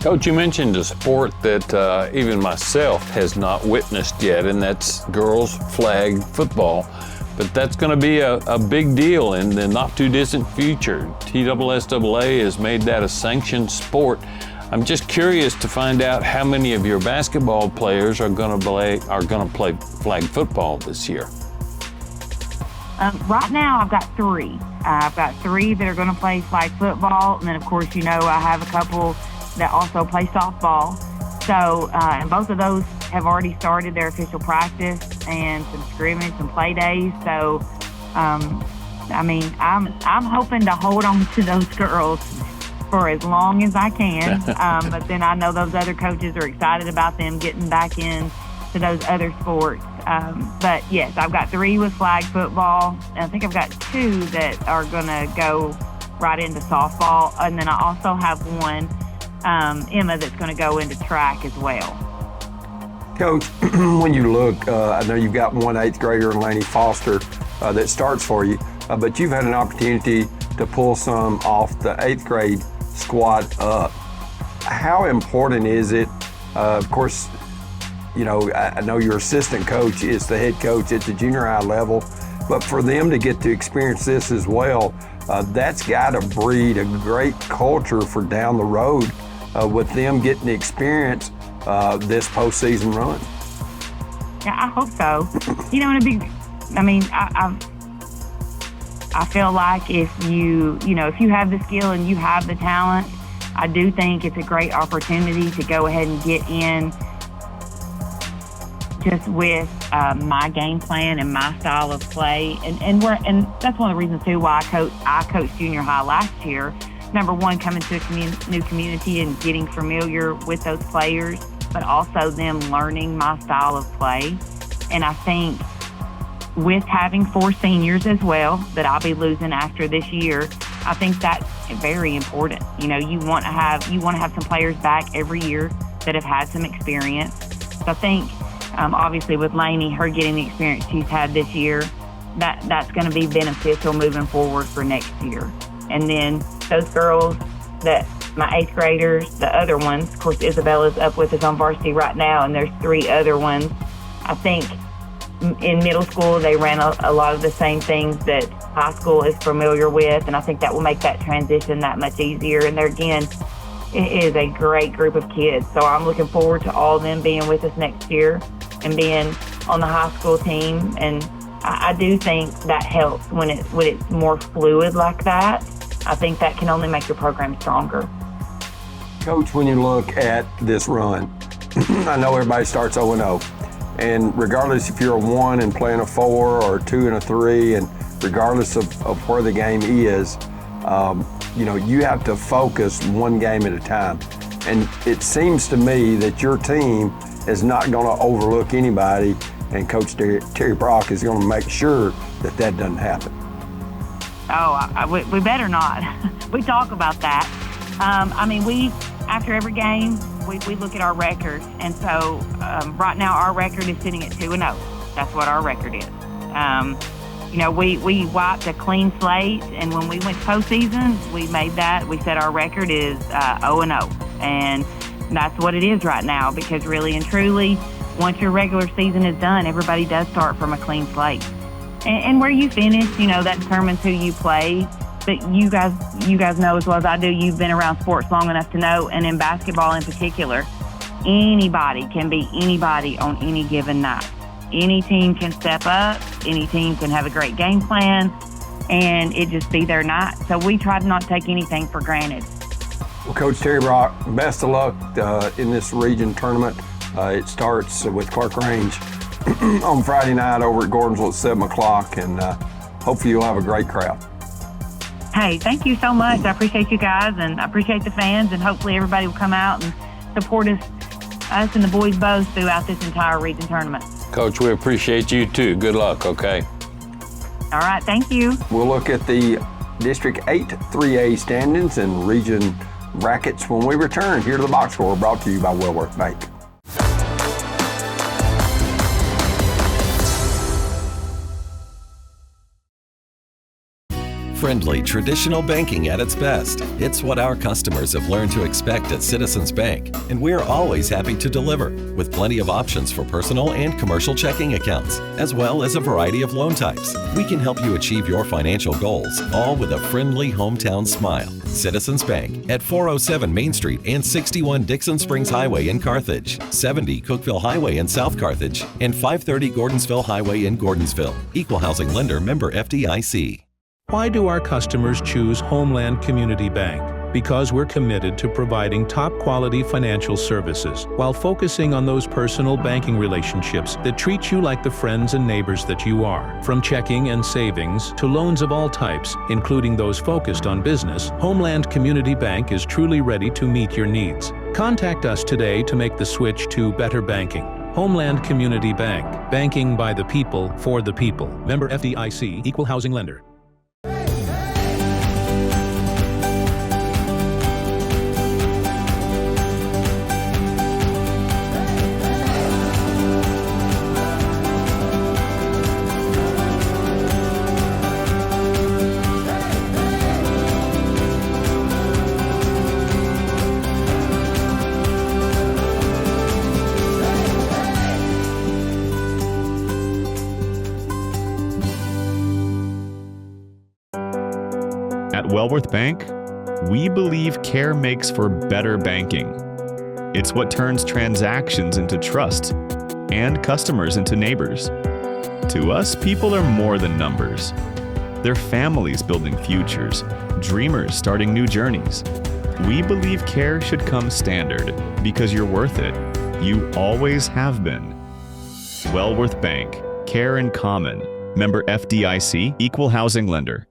Coach, you mentioned a sport that even myself has not witnessed yet, and that's girls flag football. But that's going to be a big deal in the not too distant future. TSSAA has made that a sanctioned sport. I'm just curious to find out how many of your basketball players are going to play flag football this year. Right now, I've got 3. I've got 3 that are going to play flag football, and then of course, I have a couple that also play softball. So, and both of those have already started their official practice and some scrimmage and play days. So, I mean, I'm hoping to hold on to those girls for as long as I can. But then I know those other coaches are excited about them getting back in to those other sports. But yes, I've got 3 with flag football. And I think I've got 2 that are going to go right into softball. And then I also have one, Emma, that's going to go into track as well. Coach, when you look, I know you've got one 8th grader, Layne Foster, that starts for you, but you've had an opportunity to pull some off the 8th grade squad up. How important is it? Of course, you know, I know your assistant coach is the head coach at the junior high level, but for them to get to experience this as well, that's got to breed a great culture for down the road with them getting the experience this postseason run. Yeah, I hope so. You know, I feel like if you have the skill and you have the talent, I do think it's a great opportunity to go ahead and get in just with my game plan and my style of play. And that's one of the reasons too why I coached junior high last year. Number one, coming to a new community and getting familiar with those players, but also them learning my style of play. And I think with having 4 seniors as well that I'll be losing after this year, I think that's very important. You know, you want to have some players back every year that have had some experience. So I think obviously with Layne, her getting the experience she's had this year, that's going to be beneficial moving forward for next year. And then those girls that my 8th graders, the other ones, of course, Isabella's up with us on varsity right now, and there's 3 other ones. I think in middle school, they ran a lot of the same things that high school is familiar with, and I think that will make that transition that much easier. And there again, it is a great group of kids. So I'm looking forward to all of them being with us next year and being on the high school team. And I do think that helps when it's more fluid like that. I think that can only make your program stronger. Coach, when you look at this run, I know everybody starts 0-0, and regardless if you're a 1 and playing a 4 or a 2 and a 3, and regardless of where the game is, you know, you have to focus one game at a time. And it seems to me that your team is not going to overlook anybody, and Coach Terri Brock is going to make sure that doesn't happen. Oh, we better not. We talk about that. After every game, we look at our record. And so right now our record is sitting at 2-0. That's what our record is. We wiped a clean slate, and when we went postseason, we said our record is 0-0. And that's what it is right now, because really and truly, once your regular season is done, everybody does start from a clean slate. And where you finish, that determines who you play. But you guys know as well as I do, you've been around sports long enough to know, and in basketball in particular, anybody can be anybody on any given night. Any team can step up, any team can have a great game plan, and it just be their night. So we try to not take anything for granted. Well, Coach Terri Brock, best of luck in this region tournament. It starts with Clark Range on Friday night over at Gordonsville at 7 o'clock, and hopefully you'll have a great crowd. Hey, thank you so much. I appreciate you guys, and I appreciate the fans, and hopefully everybody will come out and support us and the boys both throughout this entire region tournament. Coach, we appreciate you too. Good luck, okay? All right, thank you. We'll look at the District 8 3A standings and region brackets when we return here to the Box Score, brought to you by Wellworth Bank. Friendly, traditional banking at its best. It's what our customers have learned to expect at Citizens Bank, and we're always happy to deliver, with plenty of options for personal and commercial checking accounts, as well as a variety of loan types. We can help you achieve your financial goals, all with a friendly hometown smile. Citizens Bank at 407 Main Street and 61 Dixon Springs Highway in Carthage, 70 Cookeville Highway in South Carthage, and 530 Gordonsville Highway in Gordonsville. Equal housing lender, member FDIC. Why do our customers choose Homeland Community Bank? because we're committed to providing top-quality financial services while focusing on those personal banking relationships that treat you like the friends and neighbors that you are. From checking and savings to loans of all types, including those focused on business, Homeland Community Bank is truly ready to meet your needs. Contact us today to make the switch to better banking. Homeland Community Bank. Banking by the people, for the people. Member FDIC, Equal Housing Lender. At Wellworth Bank, we believe care makes for better banking. It's what turns transactions into trust and customers into neighbors. To us, people are more than numbers. They're families building futures, dreamers starting new journeys. We believe care should come standard because you're worth it. You always have been. Wellworth Bank. Care in common. Member FDIC, Equal Housing Lender.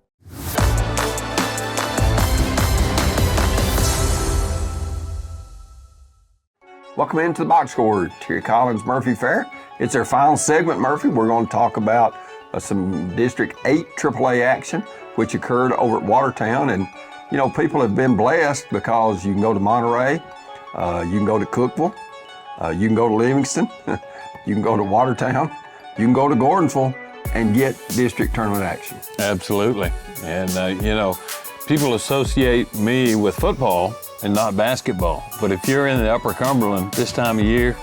Welcome into the box score, Terry Collins Murphy Fair. It's our final segment, Murphy. We're going to talk about some District 8 AAA action, which occurred over at Watertown. And, you know, people have been blessed because you can go to Monterey, you can go to Cookeville, you can go to Livingston, you can go to Watertown, you can go to Gordonsville and get district tournament action. Absolutely. And, you know, people associate me with football and not basketball. But if you're in the Upper Cumberland this time of year,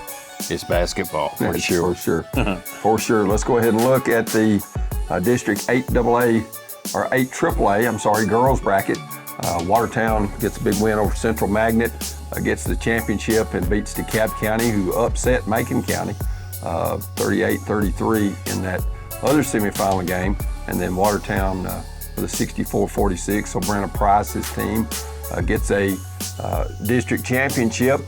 it's basketball for sure. For sure. For sure. Let's go ahead and look at the District 8 AA, or 8 AAA, girls bracket. Watertown gets a big win over Central Magnet, gets the championship and beats DeKalb County, who upset Macon County 38-33 in that other semifinal game. And then Watertown with a 64-46. So Brenna Price's team gets a district championship.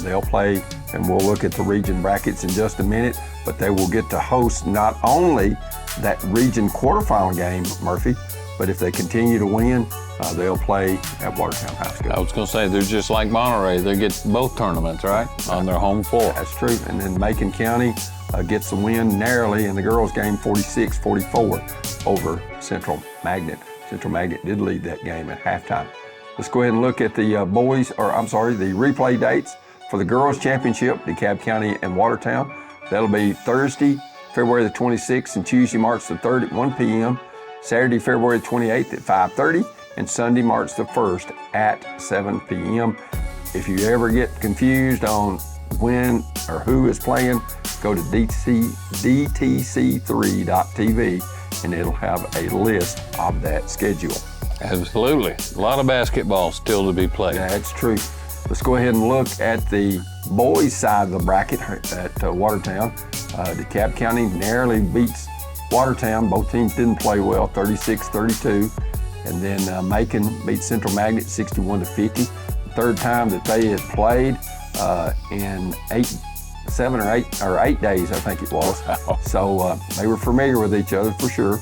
They'll play, and we'll look at the region brackets in just a minute, but they will get to host not only that region quarterfinal game, Murphy, but if they continue to win, they'll play at Watertown High School. I was going to say, they're just like Monterey. They get both tournaments, right, on their home floor. That's true. And then Macon County gets the win narrowly in the girls' game, 46-44 over Central Magnet. Central Magnet did lead that game at halftime. Let's go ahead and look at the the replay dates for the girls' championship, DeKalb County and Watertown. That'll be Thursday, February the 26th, and Tuesday, March the 3rd at 1 p.m., Saturday, February the 28th at 5:30, and Sunday, March the 1st at 7 p.m. If you ever get confused on when or who is playing, go to DTC3.tv, and it'll have a list of that schedule. Absolutely. A lot of basketball still to be played. That's true. Let's go ahead and look at the boys' side of the bracket at Watertown. DeKalb County narrowly beats Watertown. Both teams didn't play well, 36-32. And then Macon beats Central Magnet 61-50. The third time that they had played in 8 days, I think it was. Wow. So they were familiar with each other for sure.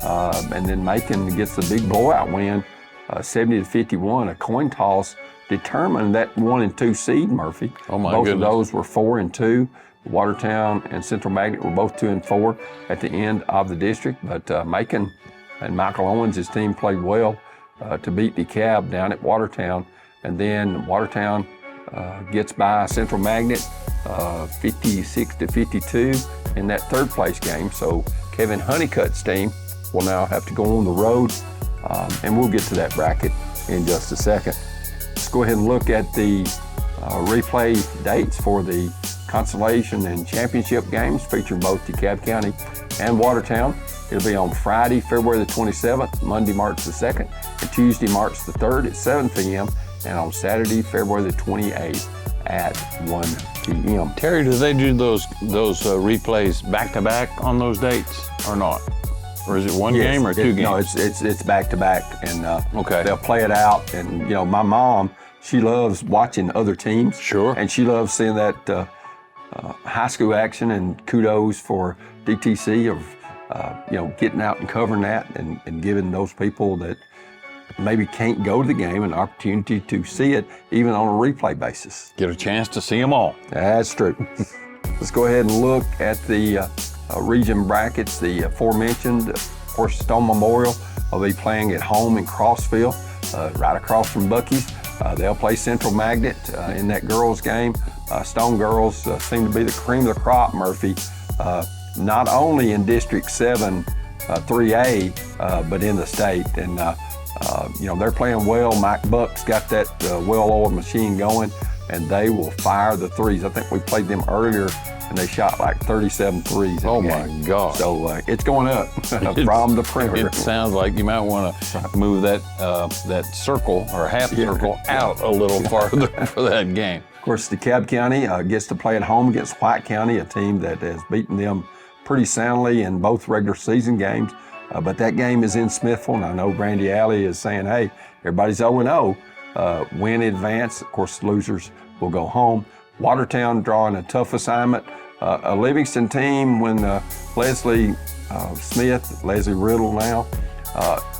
And then Macon gets the big blowout win, 70-51. A coin toss determined that 1 and 2 seed, Murphy. Oh my Both goodness. of those were 4 and 2. Watertown and Central Magnet were both 2 and 4 at the end of the district. But Macon and Michael Owens, his team, played well to beat DeKalb down at Watertown. And then Watertown gets by Central Magnet 56-52 in that third place game. So Kevin Honeycutt's team will now have to go on the road, and we'll get to that bracket in just a second. Let's go ahead and look at the replay dates for the consolation and championship games featuring both DeKalb County and Watertown. It'll be on Friday, February the 27th, Monday, March the 2nd, and Tuesday, March the 3rd at 7 p.m., and on Saturday, February the 28th at 1 p.m. Terry, do they do those replays back-to-back on those dates or not? Or is it one game or two games? No, it's back to back, and okay. They'll play it out. And my mom, she loves watching other teams. Sure. And she loves seeing that high school action. And kudos for DTC of getting out and covering that and giving those people that maybe can't go to the game an opportunity to see it even on a replay basis. Get a chance to see them all. That's true. Let's go ahead and look at the region brackets. The aforementioned, of course, Stone Memorial will be playing at home in Crossville, right across from Bucky's. They'll play Central Magnet in that girls game. Stone girls seem to be the cream of the crop, Murphy, not only in District 7 3A, but in the state. And they're playing well. Mike Buck's got that well-oiled machine going, and they will fire the threes. I think we played them earlier, and they shot like 37 threes. Oh my God! So it's going up from the perimeter. It sounds like you might want to move that circle or half circle out a little farther for that game. Of course, DeKalb County gets to play at home against White County, a team that has beaten them pretty soundly in both regular season games. But that game is in Smithville, and I know Brandy Alley is saying, hey, everybody's 0-0. Win in advance. Of course, losers will go home. Watertown drawing a tough assignment. A Livingston team when Leslie Smith, Leslie Riddle now,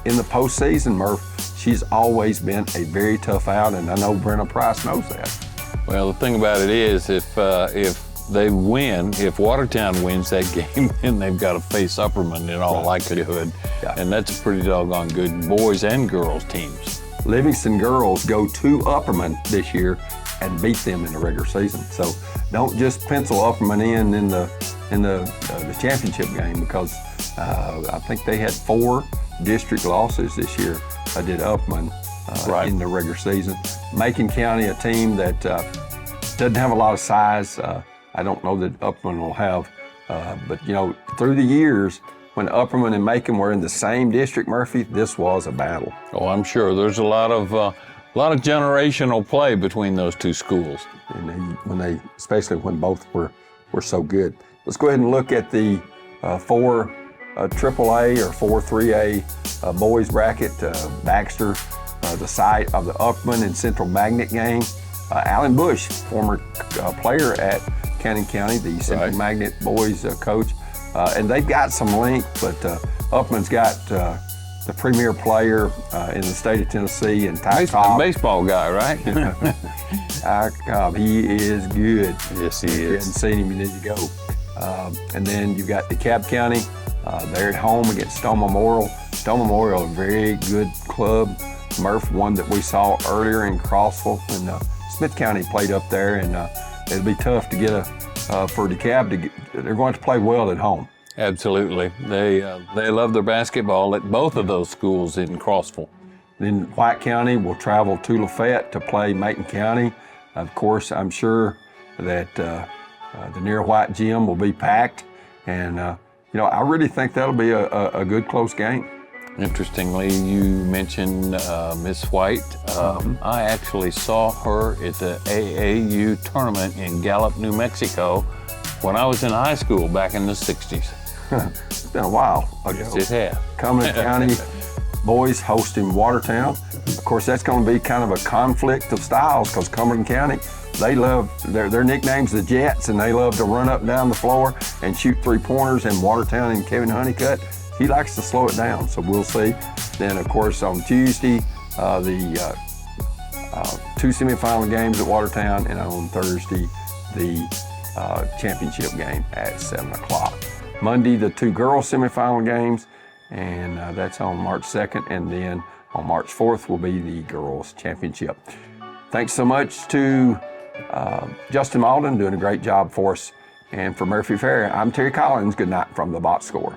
in the postseason, Murph, she's always been a very tough out, and I know Brenna Price knows that. Well, the thing about it is, if they win, if Watertown wins that game, then they've got to face Upperman in all likelihood. Yeah. And that's a pretty doggone good boys and girls teams. Livingston girls go to Upperman this year and beat them in the regular season. So don't just pencil Upperman in the championship game, because I think they had 4 district losses this year. Did Upperman in the regular season. Macon County, a team that doesn't have a lot of size. I don't know that Upperman will have, but through the years, when Upperman and Macon were in the same district, Murphy, this was a battle. Oh, I'm sure there's a lot of generational play between those two schools. And especially when both were so good. Let's go ahead and look at the 4 AAA or 4 3A boys bracket. Baxter, the site of the Upperman and Central Magnet game. Alan Bush, former player at Cannon County, the Central Magnet boys coach. And they've got some length, but Upman's got the premier player in the state of Tennessee, and Ty Cobb. Baseball guy, right? Ty Cobb, he is good. Yes, he is. If you haven't seen him, you need to go. And then you've got DeKalb County. They're at home against Stone Memorial. Stone Memorial, a very good club. Murph, one that we saw earlier in Crossville, and Smith County played up there, and it'll be tough to get for DeKalb. They're going to play well at home. Absolutely. They love their basketball at both of those schools in Crossville. Then White County will travel to Lafayette to play Macon County. Of course, I'm sure that the Near White gym will be packed, and I really think that'll be a good close game. Interestingly, you mentioned Miss White. I actually saw her at the AAU tournament in Gallup, New Mexico when I was in high school back in the 60s. It's been a while ago. Yes, it has. Cumberland County boys hosting Watertown. Of course, that's going to be kind of a conflict of styles, because Cumberland County, they love their nickname's the Jets, and they love to run up and down the floor and shoot 3-pointers. And Watertown and Kevin Honeycutt, he likes to slow it down, so we'll see. Then, of course, on Tuesday, the 2 semifinal games at Watertown, and on Thursday, the championship game at 7 o'clock. Monday, the 2 girls semifinal games, and that's on March 2nd, and then on March 4th will be the girls championship. Thanks so much to Justin Malden, doing a great job for us. And for Murphy Fair, I'm Terry Collins. Good night from the Box Score.